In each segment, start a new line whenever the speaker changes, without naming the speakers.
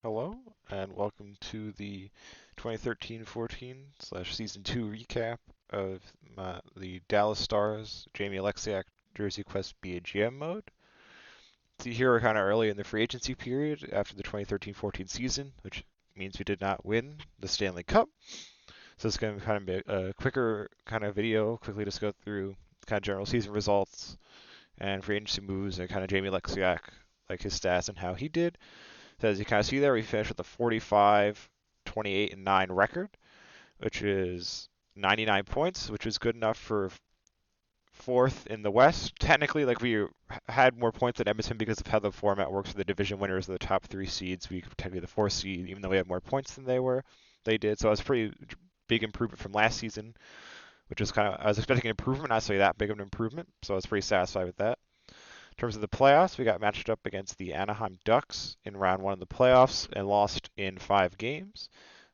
Hello, and welcome to the 2013-14/Season 2 recap of the Dallas Stars Jamie Oleksiak Jersey Quest BAGM mode. See, here we're kind of early in the free agency period after the 2013-14 season, which means we did not win the Stanley Cup. So it's going to kind of be a quicker kind of video, quickly just go through kind of general season results and free agency moves and kind of Jamie Oleksiak, like his stats and how he did. So as you kind of see there, we finished with a 45, 28, and 9 record, which is 99 points, which was good enough for fourth in the West. Technically, like we had more points than Edmonton because of how the format works for the division winners of the top three seeds. We could technically the fourth seed, even though we had more points than they did. So it was a pretty big improvement from last season, which was kind of I was expecting an improvement, not necessarily that big of an improvement. So I was pretty satisfied with that. In terms of the playoffs, we got matched up against the Anaheim Ducks in round one of the playoffs and lost in 5 games.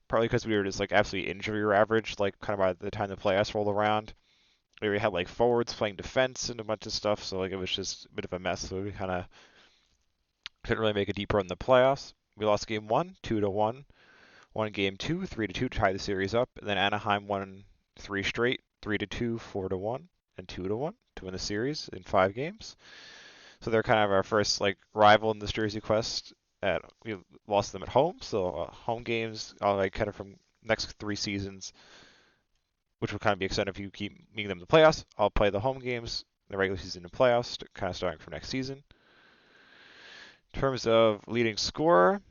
Partly because we were just like absolutely injury ravaged, like kind of by the time the playoffs rolled around. We had like forwards playing defense and a bunch of stuff, so like it was just a bit of a mess. So we kind of couldn't really make a deep run in the playoffs. We lost game one, 2-1. Won game two, 3-2 to tie the series up, and then Anaheim won three straight, 3-2, 4-1, and 2-1 to win the series in 5 games. So they're kind of our first like rival in this Jersey Quest. We lost them at home, so home games like kind of from next 3 seasons, which will kind of be extended if you keep meeting them in the playoffs. I'll play the home games, the regular season and playoffs, kind of starting from next season. In terms of leading scorer,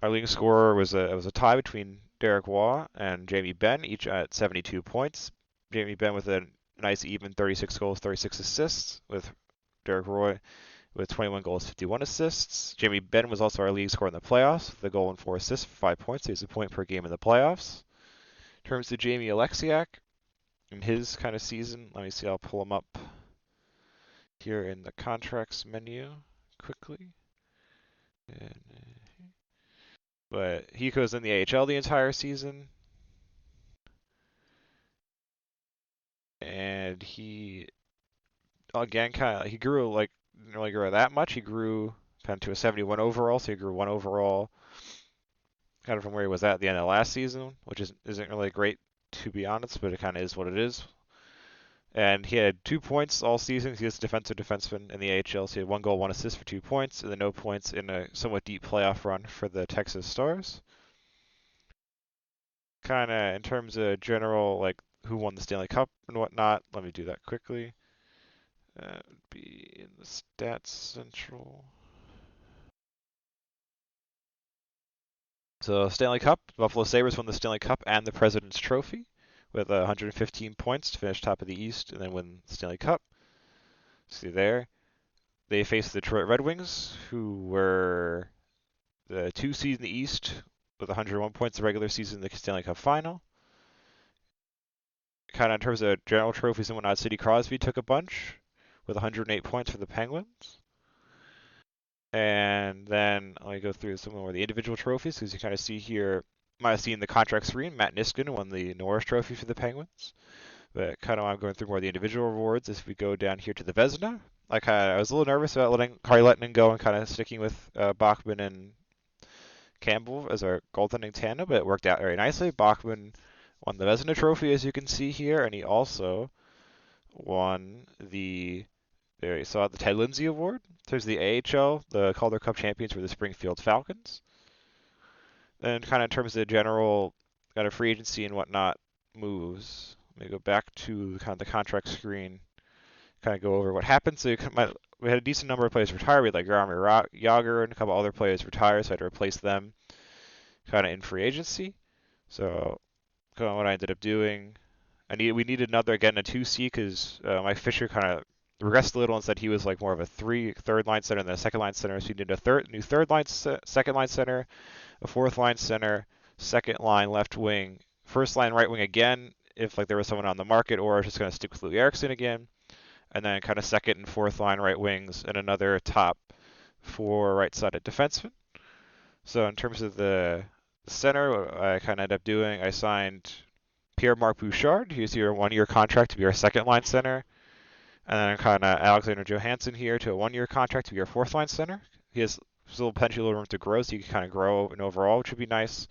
our leading scorer was a tie between Derek Waugh and Jamie Benn, each at 72 points. Jamie Benn with a nice even 36 goals, 36 assists, with Derek Roy with 21 goals, 51 assists. Jamie Benn was also our league scorer in the playoffs with a goal and 4 assists for 5 points. He was a point per game in the playoffs. In terms of Jamie Oleksiak, in his kind of season, let me see, I'll pull him up here in the contracts menu quickly. But he goes in the AHL the entire season. And he, again, he grew like, didn't really grow that much. He grew kind of to a 71 overall, so he grew 1 overall kind of from where he was at the end of last season, which isn't really great to be honest, but it kind of is what it is. And he had 2 points all season. He was a defensive defenseman in the AHL, so he had 1 goal, 1 assist for 2 points, and then no points in a somewhat deep playoff run for the Texas Stars. Kind of in terms of general, like who won the Stanley Cup and whatnot, let me do that quickly. That would be in the Stats Central. So Stanley Cup, Buffalo Sabres won the Stanley Cup and the President's Trophy with 115 points to finish top of the East and then win the Stanley Cup. See there. They faced the Detroit Red Wings, who were the 2 seed in the East with 101 points the regular season in the Stanley Cup final. Kind of in terms of general trophies and whatnot, Sidney Crosby took a bunch with 108 points for the Penguins. And then let me go through some more of the individual trophies, because you kind of see here, might have seen the contract screen, Matt Niskanen won the Norris Trophy for the Penguins. But kind of I'm going through more of the individual awards as we go down here to the Vezina. I was a little nervous about letting Kari Lehtinen go and kind of sticking with Bachman and Campbell as our goaltending tandem, but it worked out very nicely. Bachman won the Vezina Trophy, as you can see here, and he also won there you saw the Ted Lindsay Award. There's the AHL, the Calder Cup champions were the Springfield Falcons. Then kind of in terms of general kind of free agency and whatnot moves, let me go back to kind of the contract screen, kind of go over what happened. So we had a decent number of players retire. We had like Jaromir Jagr and a couple other players retire, so I had to replace them kind of in free agency. So kind of what I ended up doing, we needed a 2C because Mike Fisher kind of regressed a little and said he was like more of a third line center than a second line center. So we needed a new third line, second line center, a fourth line center, second line left wing, first line right wing again if like there was someone on the market, or I was just going to stick with Louis Eriksson again, and then kind of second and fourth line right wings and another top 4 right-sided defenseman. So in terms of the center, I kind of ended up doing, I signed Pierre-Marc Bouchard. He's your 1-year contract to be our second line center. And then kind of Alexander Johansson here to a 1-year contract to be our fourth line center. He has still potentially a little room to grow, so you can kind of grow in overall, which would be nice.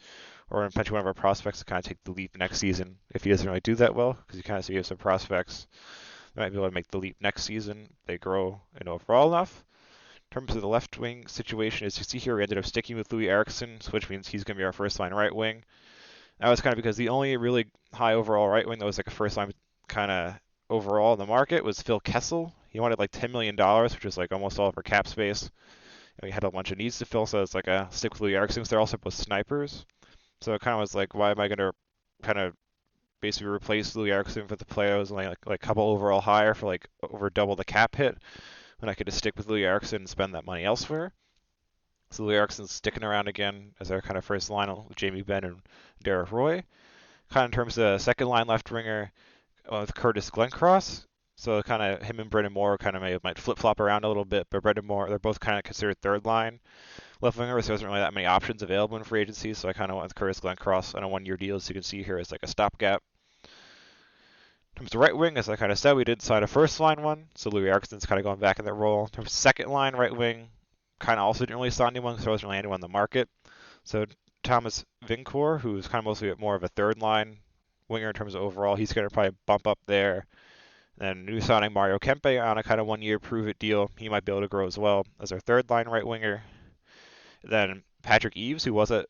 Or potentially one of our prospects to kind of take the leap next season if he doesn't really do that well, because you kind of see some prospects that might be able to make the leap next season. They grow in overall enough. In terms of the left wing situation, as you see here, we ended up sticking with Louis Eriksson, which means he's going to be our first line right wing. That was kind of because the only really high overall right wing that was like a first line kind of overall in the market was Phil Kessel. He wanted like $10 million, which is like almost all of our cap space. And we had a bunch of needs to fill, so it's like a stick with Louis Eriksson. They're also both snipers. So it kind of was like, why am I going to kind of basically replace Louis Eriksson for the player who was only like a couple overall higher for like over double the cap hit when I could just stick with Louis Eriksson and spend that money elsewhere. So Louis Eriksson's sticking around again as our kind of first line with Jamie Benn and Derek Roy. Kind of in terms of second line left winger with Curtis Glencross. So kind of him and Brendan Moore kind of might flip flop around a little bit, but Brendan Moore, they're both kind of considered third line left winger, so there wasn't really that many options available in free agency. So I kind of went with Curtis Glencross on a 1-year deal, as you can see here, as like a stopgap. In terms of right wing, as I kind of said, we did sign a first line one, so Louis Eriksson's kind of going back in that role. In terms of second line right wing, kind of also didn't really sign anyone, because there wasn't really anyone on the market. So Thomas Vincor, who's kind of mostly more of a third line winger in terms of overall, he's going to probably bump up there. Then new signing Mario Kempe on a kind of 1-year prove-it deal. He might be able to grow as well as our third line right winger. Then Patrick Eaves, who was kind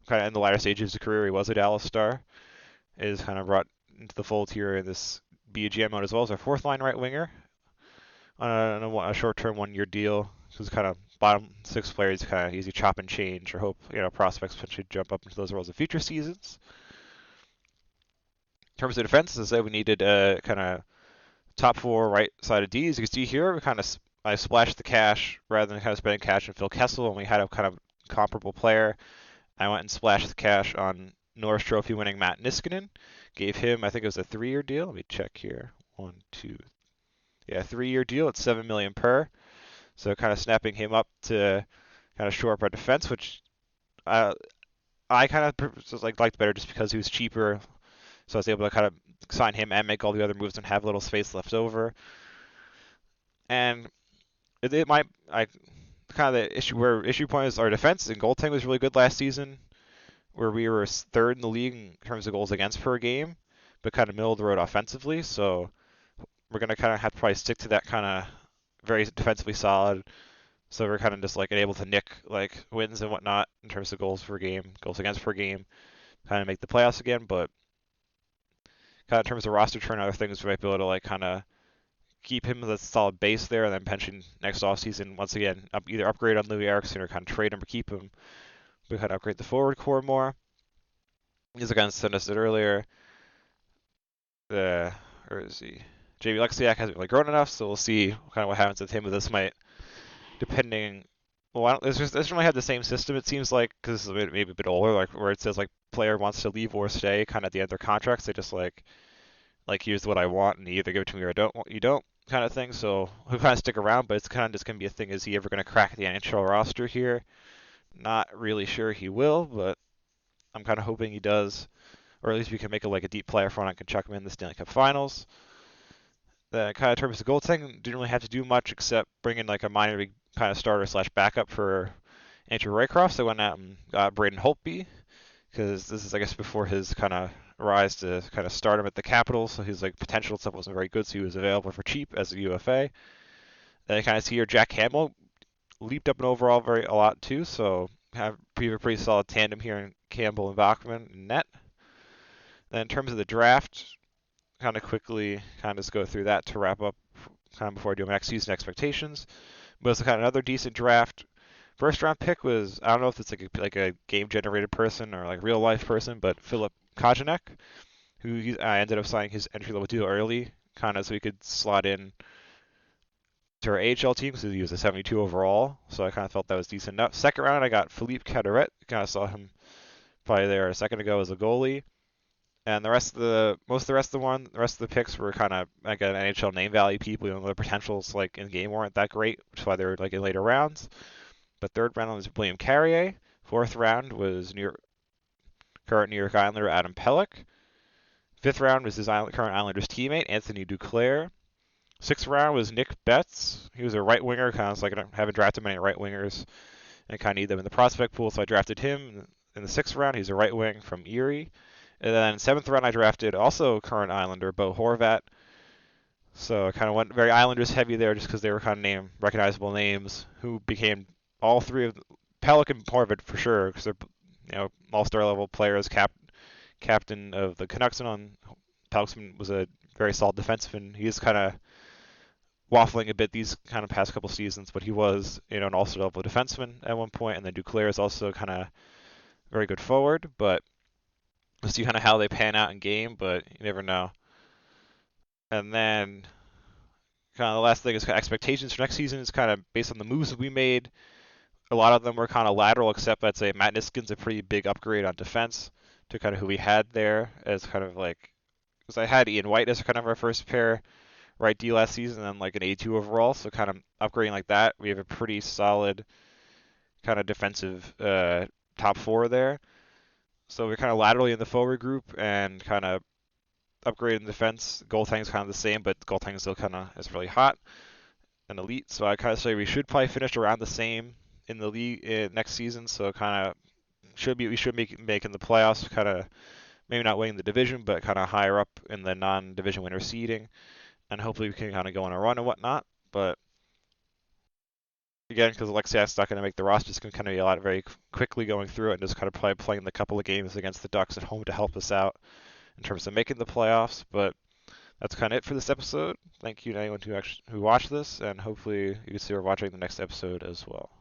of in the latter stages of his career, he was a Dallas Star, is kind of brought into the fold here in this BGM mode as well as our fourth line right winger on a short-term 1-year deal. Who's kind of bottom 6 players, kind of easy chop and change, or hope prospects potentially jump up into those roles in future seasons. In terms of defense, as I said, we needed kind of top 4 right side of D. As you can see here, I splashed the cash rather than kind of spending cash on Phil Kessel, and we had a kind of comparable player. I went and splashed the cash on Norris Trophy winning Matt Niskanen. Gave him, I think it was a 3-year deal. Let me check here. 3-year deal at $7 million per. So kind of snapping him up to kind of shore up our defense, which I kind of liked better just because he was cheaper. So I was able to kind of sign him and make all the other moves and have a little space left over. And kind of the issue point is our defense and goaltending was really good last season, where we were third in the league in terms of goals against per game, but kind of middle of the road offensively. So we're going to kind of have to probably stick to that kind of very defensively solid. So we're kind of just like able to nick like wins and whatnot in terms of goals against per game, kind of make the playoffs again. But kind of in terms of roster turn and other things, we might be able to like kind of keep him as a solid base there, and then pension next offseason once again either upgrade on Louis Eriksson or kind of trade him or keep him. We kind of upgrade the forward core more. As I kind of said earlier, where is he? Jamie Oleksiak hasn't really grown enough, so we'll see kind of what happens with him. But this might, depending. Well, it doesn't really have the same system, it seems like, because it's maybe a bit older, like where it says like player wants to leave or stay, kind of at the end of their contracts. They just like here's what I want, and you either give it to me or you don't, kind of thing. So he'll kind of stick around, but it's kind of just gonna be a thing. Is he ever gonna crack the NHL roster here? Not really sure he will, but I'm kind of hoping he does, or at least we can make a deep player front. I can chuck him in the Stanley Cup Finals. Then kind of in terms of goaltending, didn't really have to do much except bring in like a minor league kind of starter / backup for Andrew Raycroft. So I went out and got Braden Holtby, because this is, I guess, before his kind of rise to kind of stardom at the Capitals. So his like potential stuff wasn't very good, so he was available for cheap as a UFA. Then I kind of see here Jack Campbell leaped up in overall a lot too, so have a pretty solid tandem here in Campbell and Bachman in net. Then in terms of the draft, kind of quickly kind of just go through that to wrap up kind of before I do my next season expectations. But it's kind of another decent draft. First round pick was, I don't know if it's like a game generated person or like real life person, but Philip Kojanek, who I ended up signing his entry level deal early, kind of so he could slot in to our AHL team because he was a 72 overall. So I kind of felt that was decent enough. Second round, I got Philippe Cadaret. Kind of saw him probably there a second ago as a goalie. And the rest of the picks were kind of like an NHL name value people. The potentials like in game weren't that great, which is why they were like in later rounds. But third round was William Carrier. Fourth round was current New York Islander Adam Pelech. Fifth round was his current Islanders teammate Anthony Duclair. Sixth round was Nick Betts. He was a right winger, kind of like I haven't drafted many right wingers and kind of need them in the prospect pool. So I drafted him in the 6th round. He's a right wing from Erie. And then 7th round, I drafted also current Islander, Bo Horvat. So I kind of went very Islanders heavy there just because they were kind of recognizable names who became all three of Pelican Horvat for sure because they're all-star level players. Captain of the Canucks and on Pelican was a very solid defenseman. He's kind of waffling a bit these kind of past couple seasons, but he was an all-star level defenseman at one point, and then Duclair is also kind of very good forward, but we'll see kind of how they pan out in game, but you never know. And then kind of the last thing is kind of expectations for next season is kind of based on the moves that we made. A lot of them were kind of lateral, except I'd say Matt Niskin's a pretty big upgrade on defense to kind of who we had there as kind of like, because I had Ian White as kind of our first pair right D last season and like an A2 overall, so kind of upgrading like that. We have a pretty solid kind of defensive top 4 there. So we're kind of laterally in the forward group and kind of upgrading defense. Goaltending's kind of the same, but goaltending still kind of is really hot and elite. So I kind of say we should probably finish around the same in the league next season. So kind of we should make in the playoffs. Kind of maybe not winning the division, but kind of higher up in the non-division winner seeding, and hopefully we can kind of go on a run and whatnot. But again, because Oleksiak's not going to make the roster, it's going to kind of be a lot very quickly going through it and just kind of probably playing the couple of games against the Ducks at home to help us out in terms of making the playoffs. But that's kind of it for this episode. Thank you to anyone who watched this, and hopefully you can see we're watching the next episode as well.